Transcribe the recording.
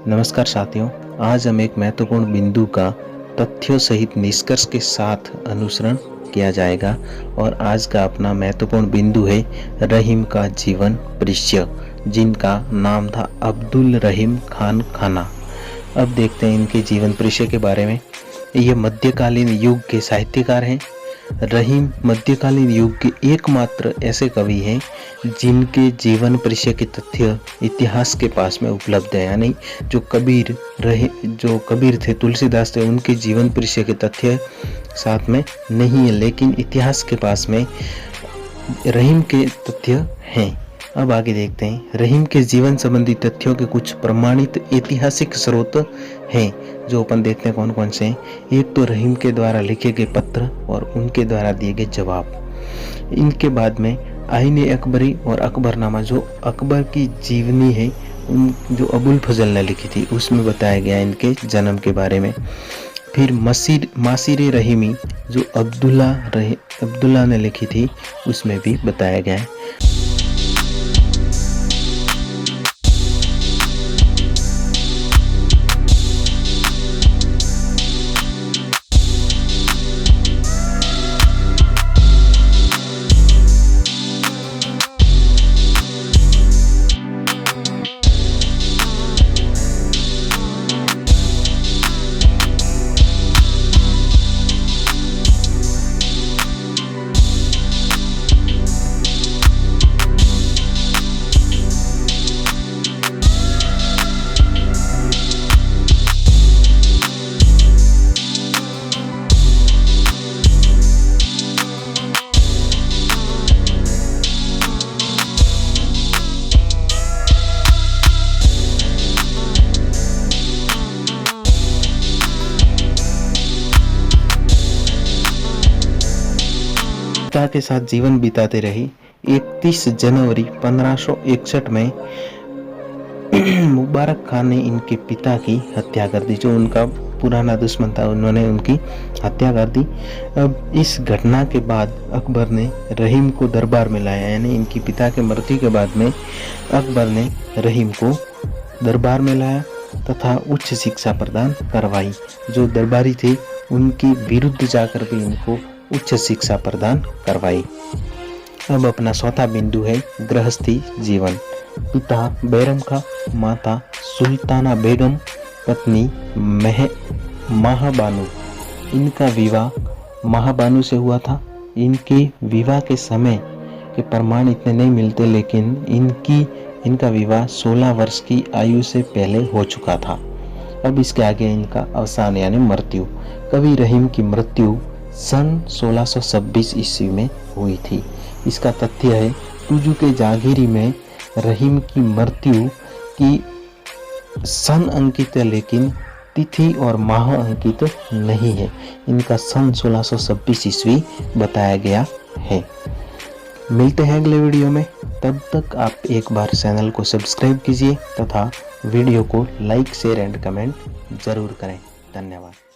नमस्कार साथियों, आज हम एक महत्वपूर्ण बिंदु का तथ्यों सहित निष्कर्ष के साथ अनुसरण किया जाएगा और आज का अपना महत्वपूर्ण बिंदु है रहीम का जीवन परिचय, जिनका नाम था अब्दुल रहीम खान खाना। अब देखते हैं इनके जीवन परिचय के बारे में। ये मध्यकालीन युग के साहित्यकार हैं। रहीम मध्यकालीन युग के एकमात्र ऐसे कवि हैं जिनके जीवन परिचय के तथ्य इतिहास के पास में उपलब्ध है। यानी जो कबीर थे, तुलसीदास थे, उनके जीवन परिचय के तथ्य साथ में नहीं है, लेकिन इतिहास के पास में रहीम के तथ्य हैं। अब आगे देखते हैं रहीम के जीवन संबंधी तथ्यों के कुछ प्रमाणित ऐतिहासिक स्रोत हैं जो अपन देखते हैं कौन कौन से हैं। एक तो रहीम के द्वारा लिखे गए पत्र और उनके द्वारा दिए गए जवाब। इनके बाद में आईने अकबरी और अकबरनामा, जो अकबर की जीवनी है, उन जो अबुल फजल ने लिखी थी, उसमें बताया गया इनके जन्म के बारे में। फिर मासीर रहीमी जो अब्दुल्ला ने लिखी थी, उसमें भी बताया गया है। पिता के साथ जीवन बिताते रहे। 31 जनवरी 1561 में मुबारक खान ने इनके पिता की हत्या कर दी। जो उनका पुराना दुश्मन था, उन्होंने उनकी हत्या कर दी। अब इस घटना के बाद अकबर ने रहीम को दरबार में लाया। यानी इनकी पिता के मृत्यु के बाद में अकबर ने रहीम को दरबार में लाया तथा उच्च शिक्षा प्रदान करवाई। जो दरबारी थे उनके विरुद्ध जाकर भी इनको उच्च शिक्षा प्रदान करवाई। अब अपना चौथा बिंदु है गृहस्थी जीवन। पिता बैरम खां, माता सुल्ताना बेगम, पत्नी महाबानू। इनका विवाह महाबानू से हुआ था। इनके विवाह के समय के प्रमाण इतने नहीं मिलते, लेकिन इनका विवाह 16 वर्ष की आयु से पहले हो चुका था। अब इसके आगे इनका अवसान यानी मृत्यु। कवि रहीम की मृत्यु सन 1626 ईस्वी में हुई थी। इसका तथ्य है तुजू के जागीरी में रहीम की मृत्यु की सन अंकित है, लेकिन तिथि और माह अंकित नहीं है। इनका सन 1626 ईस्वी बताया गया है। मिलते हैं अगले वीडियो में। तब तक आप एक बार चैनल को सब्सक्राइब कीजिए तथा वीडियो को लाइक, शेयर एंड कमेंट जरूर करें। धन्यवाद।